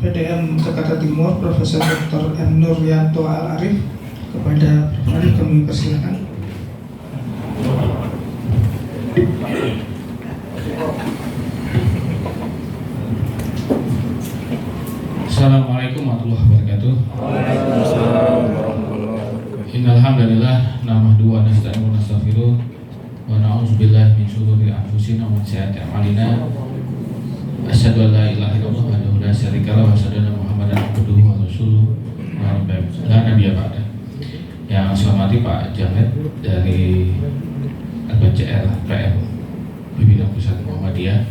PDM Jakarta Timur Profesor Dr. M. Nuryanto Al-Arif. Kepada Prof. Arif kami persilakan. Assalamualaikum warahmatullahi wabarakatuh. Waalaikumsalam warahmatullahi wabarakatuh. Innal hamdalillah nahmaduhu wa nasta'inuhu wa nastaghfiruh wa na'udzubillahi min shururi anfusina wa min sayyiati a'malina. Asyhadu an la ilaha illallah wahdahu la syarika lahu wa asyhadu anna Muhammadan abduhu wa rasuluh la nabiyya ba'da. Yang saya hormati Pak Jamed dari LPCR PM Pimpinan Pusat Muhammadiyah,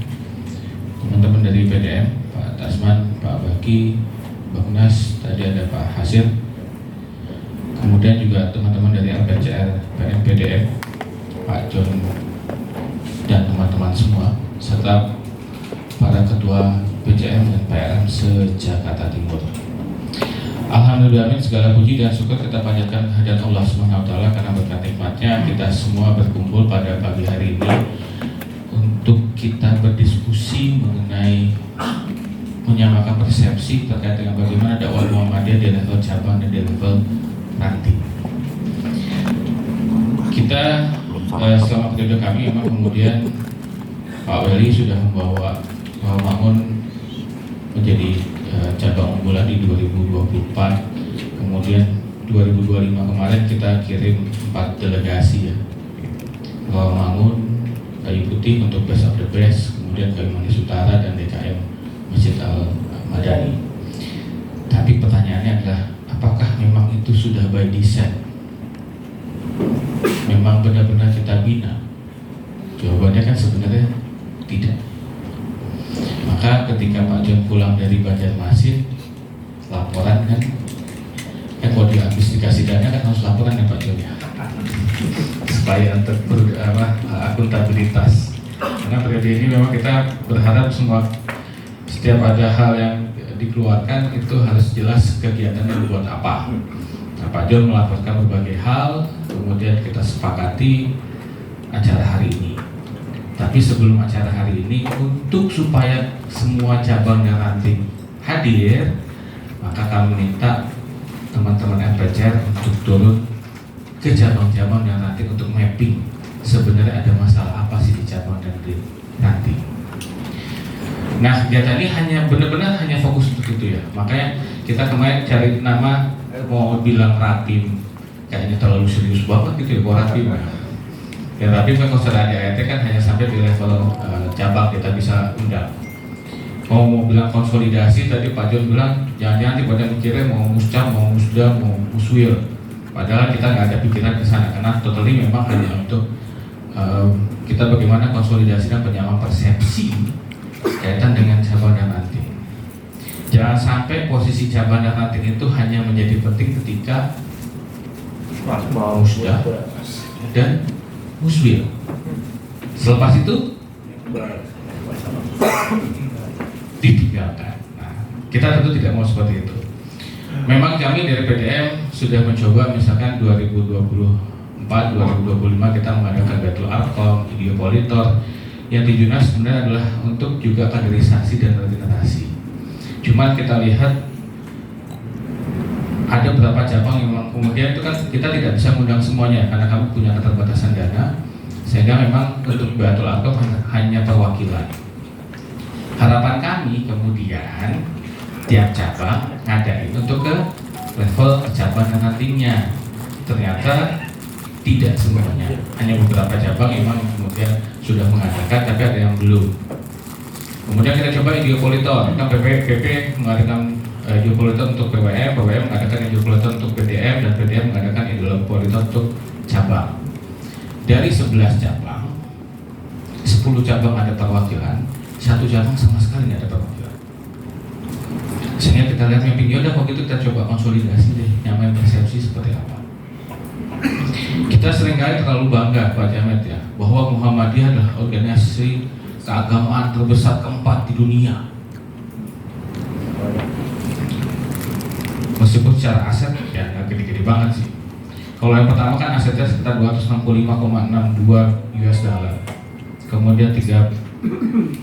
teman-teman dari PDM, Pak Tasman, Pak Baki, Bang Nas, tadi ada Pak Hasir, kemudian juga teman-teman dari LPCR PM PDM, Pak John dan teman-teman semua, serta para ketua PCM dan PRM se-Jakarta Timur. Alhamdulillah, segala puji dan syukur kita panjatkan kehadirat Allah SWT karena berkat nikmatnya kita semua berkumpul pada pagi hari ini untuk kita berdiskusi mengenai menyamakan persepsi terkait dengan bagaimana dakwah Muhammadiyah di level cabang dan di level ranting. Kita selama periode kami memang kemudian Pak Weli sudah membawa Bangun menjadi cabang unggulan di 2024, kemudian 2025 kemarin kita kirim 4 delegasi ya, Rawamangun, Kayu Putih untuk Best of the Best, kemudian Kayu Manis Utara dan DKM Masjid Al-Madani. Tapi pertanyaannya adalah, apakah memang itu sudah by design? Memang benar-benar kita bina? Jawabannya kan sebenarnya tidak. Maka ketika Pak John pulang dari Banjarmasin, laporan kan kalau dihabis dikasih dana kan harus laporan ya Pak John ya, supaya akuntabilitas. Karena periode ini memang kita berharap setiap ada hal yang dikeluarkan itu harus jelas kegiatan yang dibuat apa. Nah, Pak John melaporkan berbagai hal, kemudian kita sepakati acara hari ini. Tapi sebelum acara hari ini, untuk supaya semua cabang dan ranting hadir, maka kami minta teman-teman LPCR untuk turun ke cabang-cabang dan ranting untuk mapping sebenarnya ada masalah apa sih di cabang dan di ranting. Nah, dia tadi hanya benar-benar hanya fokus untuk itu ya. Makanya kita kemarin cari nama, mau bilang Rapim, kayaknya terlalu serius banget gitu ya, buat Rapim ya. Ya, tapi kalau secara ADART kan hanya sampai di level cabang kita bisa undang. Mau bilang konsolidasi, tadi Pak John bilang jangan-jangan tiba-tiba mikirnya mau muscam, mau musda, mau muswil. Padahal kita nggak ada pikiran ke sana karena totally memang hanya untuk kita bagaimana konsolidasi dan penyamaan persepsi kaitan dengan cabang dan ranting. Jangan sampai posisi cabang dan ranting itu hanya menjadi penting ketika musda dan muswil. Selepas itu ditinggalkan. Nah, kita tentu tidak mau seperti itu. Memang kami dari PDM sudah mencoba misalkan 2024, 2025 kita mengadakan Betul Arkom, Ideopolitor yang tujuannya sebenarnya adalah untuk juga kaderisasi dan regenerasi. Cuman kita lihat ada beberapa cabang yang memang kemudian itu kan kita tidak bisa mengundang semuanya karena kami punya keterbatasan dana, sehingga memang untuk Betul Arkom hanya perwakilan. Harapan kami kemudian tiap cabang ngadain untuk ke level cabang dan nantinya. Ternyata tidak semuanya, hanya beberapa cabang memang kemudian sudah mengadakan, tapi ada yang belum. Kemudian kita coba Ideopolitor, kan PP mengadakan Ideopolitor untuk PWM mengadakan Ideopolitor untuk PDM, dan PDM mengadakan Ideopolitor untuk cabang. Dari 11 cabang, 10 cabang ada perwakilan, 1 cabang sama sekali tidak ada perwakilan. Sehingga kita lihat mapping, yaudah waktu itu kita coba konsolidasi deh, nyamain persepsi seperti apa. Kita seringkali terlalu bangga Pak Jamet ya, bahwa Muhammadiyah adalah organisasi keagamaan terbesar keempat di dunia. Meskipun secara aset ya nggak gede-gede banget sih. Kalau yang pertama kan asetnya sekitar 265,62 US dollar. Kemudian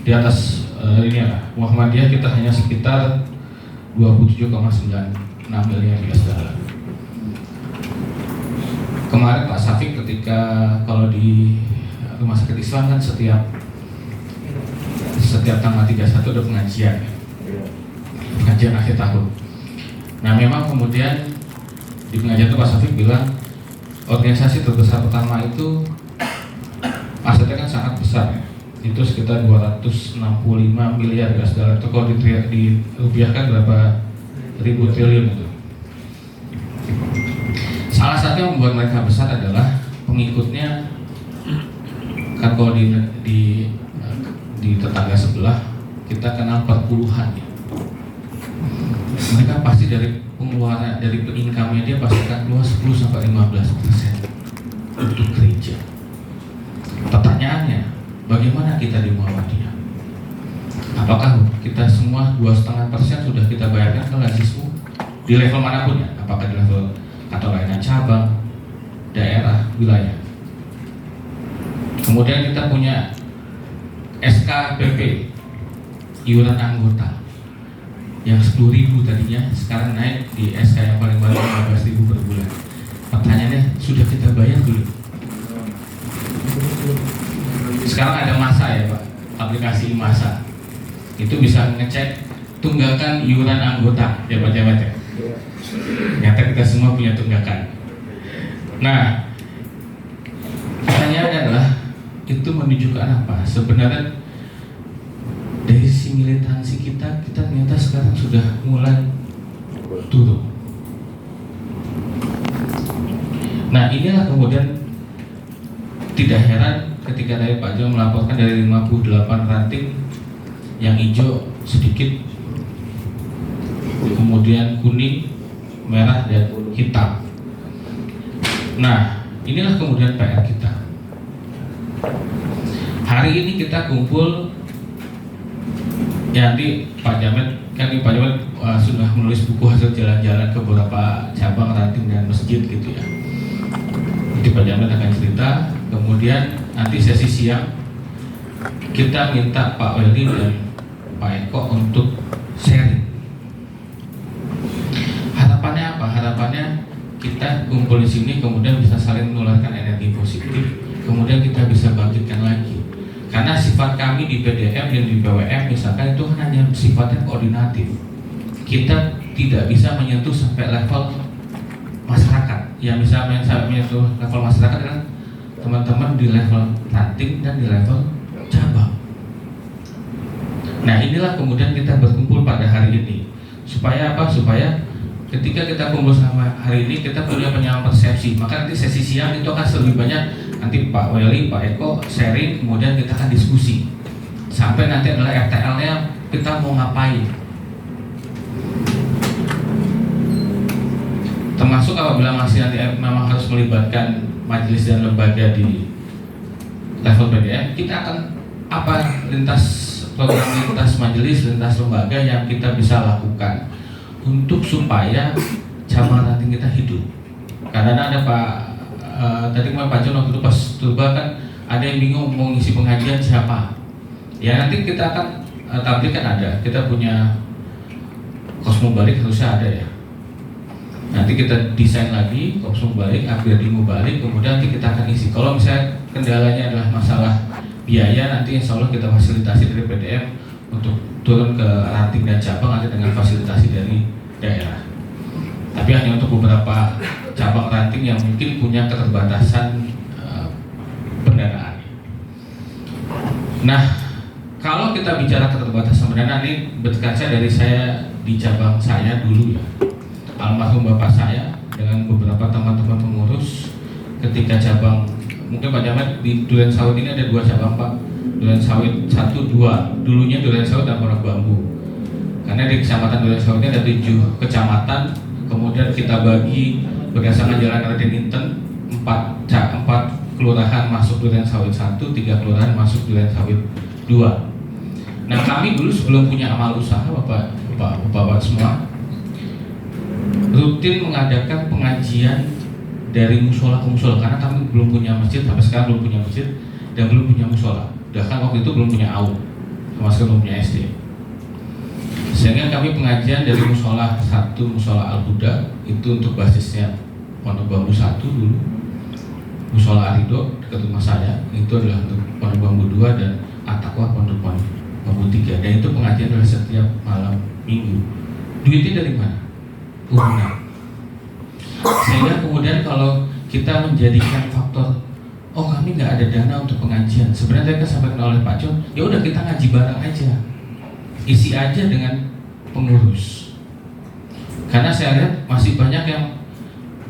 di atas ini ya, Muhammadiyah kita hanya sekitar 27,96 miliar US dollar. Kemarin Pak Syafiq ketika kalau di Rumah Sakit Islam kan setiap tanggal 31 ada pengajian akhir tahun. Nah memang kemudian di pengajian itu Pak Syafiq bilang organisasi terbesar pertama itu asetnya kan sangat besar ya. Itu sekitar 265 miliar US dollar. Itu kalau dirupiahkan berapa ribu triliun itu. Salah satu yang membuat mereka besar adalah pengikutnya kan kalau di tetangga sebelah kita kenal perpuluhan ya. Mereka pasti dari pengeluaran dari income-nya dia pasti akan keluar 10-15% untuk gereja. Pertanyaannya, bagaimana kita di Muhammadiyah? Apakah kita semua 2,5% sudah kita bayarkan ke lazismu di level manapun ya? Apakah di level atau layanan cabang, daerah, wilayah? Kemudian kita punya SKPP, iuran anggota yang 10.000 tadinya sekarang naik di SK yang paling banyak 15.000 per bulan. Pertanyaannya, sudah kita bayar belum? Sekarang ada masa ya Pak, aplikasi masa itu bisa ngecek tunggakan iuran anggota jabat-jabat ya. Ternyata kita semua punya tunggakan. Nah, pertanyaannya adalah itu menunjukkan apa? Sebenarnya dari sisi militansi kita ternyata sekarang sudah mulai turun. Nah inilah kemudian tidak heran ketika dari Pak Jo melaporkan dari 58 ranting yang hijau sedikit, kemudian kuning, merah, dan hitam. Nah inilah kemudian PR kita. Hari ini kita kumpul. Ya nanti Pak Jamet sudah menulis buku hasil jalan-jalan ke beberapa cabang, ranting, dan masjid gitu ya. Nanti Pak Jamet akan cerita. Kemudian nanti sesi siang kita minta Pak Welly dan Pak Eko untuk sharing. Harapannya apa? Harapannya kita kumpul di sini kemudian bisa saling menularkan energi positif. Kemudian kita bisa bangkitkan lagi. Karena sifat kami di PDM dan di BWM misalkan itu hanya sifatnya koordinatif. Kita tidak bisa menyentuh sampai level masyarakat. Yang bisa menyentuh level masyarakat adalah teman-teman di level ranting dan di level cabang. Nah inilah kemudian kita berkumpul pada hari ini. Supaya apa? Supaya ketika kita kumpul sama hari ini kita punya penyamaan persepsi. Maka nanti sesi siang itu akan lebih banyak. Nanti Pak Welly, Pak Eko sharing, kemudian kita akan diskusi. Sampai nanti adalah RTL-nya kita mau ngapain. Termasuk apabila masih nanti memang harus melibatkan majelis dan lembaga di level PDM, kita akan apa program lintas majelis, lintas lembaga yang kita bisa lakukan untuk supaya cabang ranting kita hidup. Karena ada Pak tadi Pak John waktu itu pas turba kan ada yang bingung mau ngisi pengajian siapa. Ya nanti kita akan tablik kan ada. Kita punya Kosmo Balik harusnya ada ya. Nanti kita desain lagi Kosmo Balik, Akhir Dingu Balik, kemudian nanti kita akan isi. Kalau misalnya kendalanya adalah masalah biaya, nanti insya Allah kita fasilitasi dari PDM untuk turun ke ranting dan cabang nanti dengan fasilitasi dari daerah. Tapi hanya untuk beberapa cabang ranting yang mungkin punya keterbatasan pendanaan. Nah, kalau kita bicara keterbatasan pendanaan ini berkaca dari saya di cabang saya dulu ya. Almarhum bapak saya dengan beberapa teman-teman pengurus ketika cabang, mungkin Pak Jamet di Duren Sawit ini ada 2 cabang Pak. Duren Sawit 1, 2. Dulunya Duren Sawit dan Pondok Bambu. Karena di kecamatan Duren Sawit ini ada 7 kecamatan. Kemudian kita bagi berdasarkan jalan Raden Inten 4 kelurahan masuk Duren Sawit 1, 3 kelurahan masuk Duren Sawit 2. Nah kami dulu sebelum punya amal usaha Bapak semua rutin mengadakan pengajian dari musola ke musola karena kami belum punya masjid, sampai sekarang belum punya masjid dan belum punya musola. Bahkan waktu itu belum punya AU, sama sekali belum punya SD. Sehingga kami pengajian dari musola 1, musola Al-Huda itu untuk basisnya Pondok Bambu 1 dulu, musola Arido dekat rumah saya itu adalah untuk Pondok Bambu 2 dan At-Taqwa Pondok Bambu 3. Dan itu pengajian adalah setiap malam minggu. Duitnya dari mana? Uang. Sehingga kemudian kalau kita menjadikan faktor, oh kami nggak ada dana untuk pengajian, sebenarnya tadi disampaikan oleh Pak John, ya udah kita ngaji bareng aja, isi aja dengan pengurus. Karena saya lihat masih banyak yang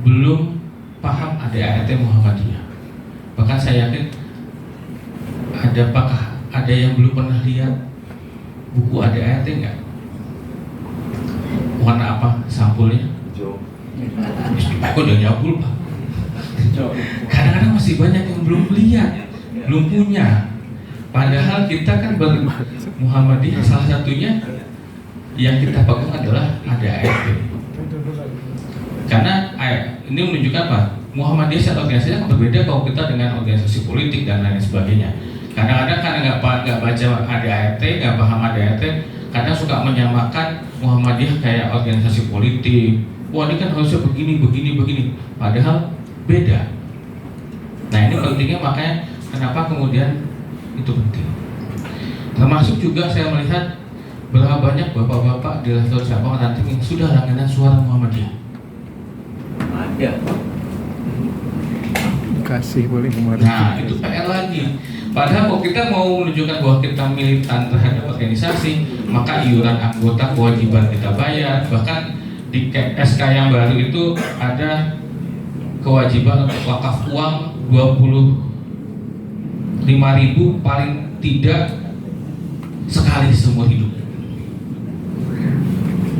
belum paham ADART Muhammadiyah. Bahkan saya yakin ada yang belum pernah lihat buku ADART nggak? Warna apa sampulnya? Aku udah nyabul Pak. Kadang-kadang masih banyak yang belum lihat, belum punya. Padahal kita kan Muhammadiyah salah satunya yang kita pegang adalah ADART. Karena ini menunjukkan apa? Muhammadiyah secara organisasi akan berbeda kalau kita dengan organisasi politik dan lain sebagainya. Kadang-kadang karena nggak baca ADART, nggak paham ADART, kadang suka menyamakan Muhammadiyah kayak organisasi politik. Wah ini kan harusnya begini. Padahal beda. Nah ini pentingnya, makanya kenapa kemudian itu penting. Termasuk juga saya melihat berapa banyak bapak-bapak di level cabang ranting yang sudah langganan suara Muhammadiyah. Ada. Kasih boleh kemarin. Nah itu PR lagi. Padahal kalau kita mau menunjukkan bahwa kita militan terhadap organisasi, maka iuran anggota kewajiban kita bayar. Bahkan di SK yang baru itu ada kewajiban untuk wakaf uang 25.000 paling tidak sekali seumur hidup.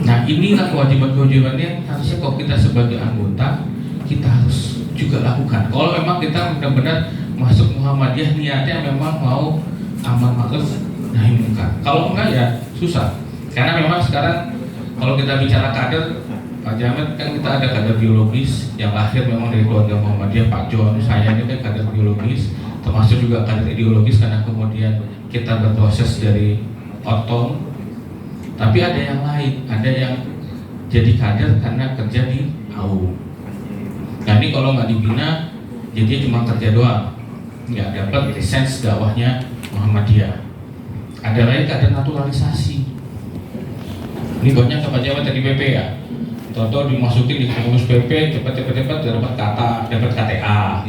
Nah inilah kewajiban-kewajiban yang harusnya kalau kita sebagai anggota kita harus juga lakukan. Kalau memang kita benar-benar masuk Muhammadiyah niatnya memang mau amar ma'ruf nahi munkar. Kalau enggak ya susah. Karena memang sekarang kalau kita bicara kader, Pak Jamet kan kita ada kader biologis yang lahir memang dari keluarga Muhammadiyah. Pak John, saya ini kan kader biologis, termasuk juga kader ideologis karena kemudian kita berproses dari ortom. Tapi ada yang lain, ada yang jadi kader karena kerja di AU. Nah ini kalau nggak dibina, jadi cuma kerja doang, nggak dapat lisensi dakwahnya Muhammadiyah. Ada lagi kader naturalisasi. Ini banyak Pak Jamet dari PP ya. Toto dimasukin di pengurus PP, cepat dapat KTA.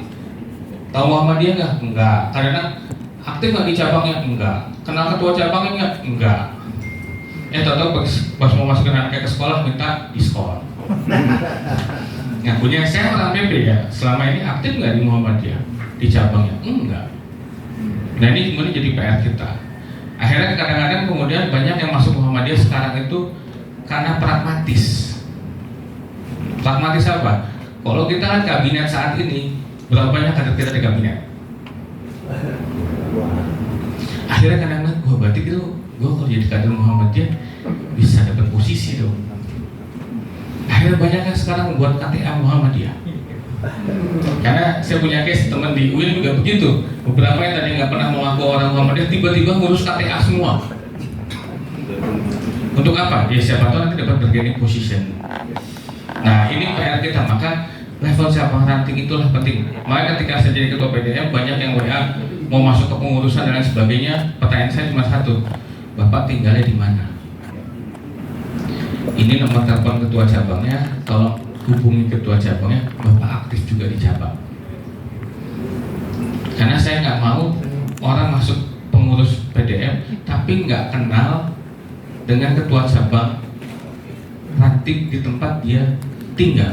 Tahu Muhammadiyah nggak? Enggak. Karena aktif nggak di cabangnya? Enggak. Kenal ketua cabangnya? Enggak. Toto pas mau masukin anaknya ke sekolah minta diskon. Ngakunya saya orang PP ya. Selama ini aktif nggak di Muhammadiyah? Di cabangnya? Enggak. Nah ini kemudian jadi PR kita. Akhirnya kadang-kadang kemudian banyak yang masuk Muhammadiyah sekarang itu karena pragmatis. Pragmatis apa? Kalau kita kan kabinet saat ini, berapa banyak kader kita di kabinet? Akhirnya kadang-kadang, wah berarti itu gue kalau jadi kader Muhammadiyah bisa dapat posisi dong. Akhirnya banyak yang sekarang membuat KTA Muhammadiyah. Karena saya punya case teman di UIN juga begitu. Beberapa yang tadi nggak pernah mengaku orang Muhammadiyah tiba-tiba ngurus KTA semua. Untuk apa? Ya siapa tahu nanti dapat bargaining position. Nah ini PR kita, maka level cabang ranting itulah penting. Makanya ketika saya jadi ketua PDM banyak yang WA mau masuk ke pengurusan dan lain sebagainya. Pertanyaan saya cuma satu, Bapak tinggalnya di mana? Ini nomor telepon ketua cabangnya, tolong hubungi ketua cabangnya. Bapak aktif juga di cabang. Karena saya nggak mau orang masuk pengurus PDM tapi nggak kenal dengan ketua cabang ranting di tempat dia tinggal.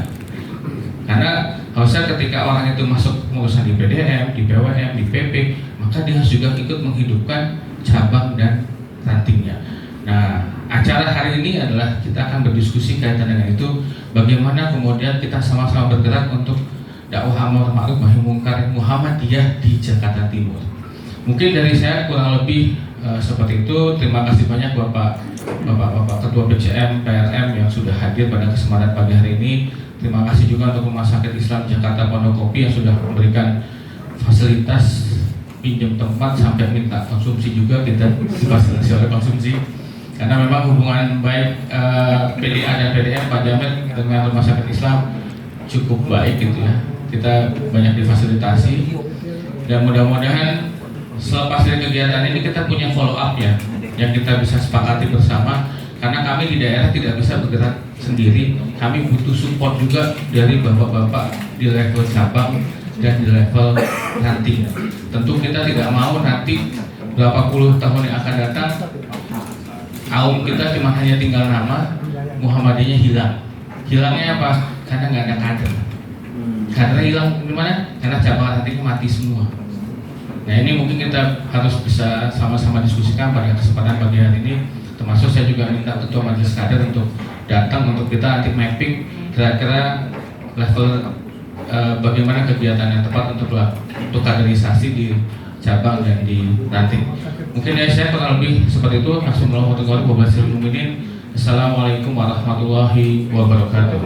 Karena harusnya ketika orang itu masuk pengurusan di PDM, di PWM, di PP, maka dia harus juga ikut menghidupkan cabang dan rantingnya. Nah, acara hari ini adalah kita akan berdiskusi kaitan dengan itu, bagaimana kemudian kita sama-sama bergerak untuk dakwah amar ma'ruf nahi munkar Muhammadiyah di Jakarta Timur. Mungkin dari saya kurang lebih seperti itu. Terima kasih banyak Bapak Ketua BCM, PRM yang sudah hadir pada kesempatan pagi hari ini. Terima kasih juga untuk Rumah Sakit Islam Jakarta Pondokopi yang sudah memberikan fasilitas pinjam tempat sampai minta konsumsi juga, kita difasilitasi oleh konsumsi. karena memang hubungan baik PDA dan PDM Pak Jamet dengan Rumah Sakit Islam cukup baik gitu ya. Kita banyak difasilitasi dan mudah-mudahan selepas dari kegiatan ini kita punya follow up ya, yang kita bisa sepakati bersama, karena kami di daerah tidak bisa bergerak sendiri, kami butuh support juga dari bapak-bapak di level cabang dan di level nanti. Tentu kita tidak mau nanti berapa puluh tahun yang akan datang AUM kita cuma hanya tinggal nama, Muhammadiyahnya hilang. Hilangnya apa? Karena nggak ada kader. Kadernya hilang gimana? Karena cabang nantinya mati semua. Nah ini mungkin kita harus bisa sama-sama diskusikan pada kesempatan pagi hari ini. Termasuk saya juga minta ketua majelis kader untuk datang untuk kita nanti mapping kira-kira level bagaimana kegiatan yang tepat untuk kaderisasi di cabang dan di ranting. Mungkin dari saya kurang lebih seperti itu. Assalamualaikum warahmatullahi wabarakatuh.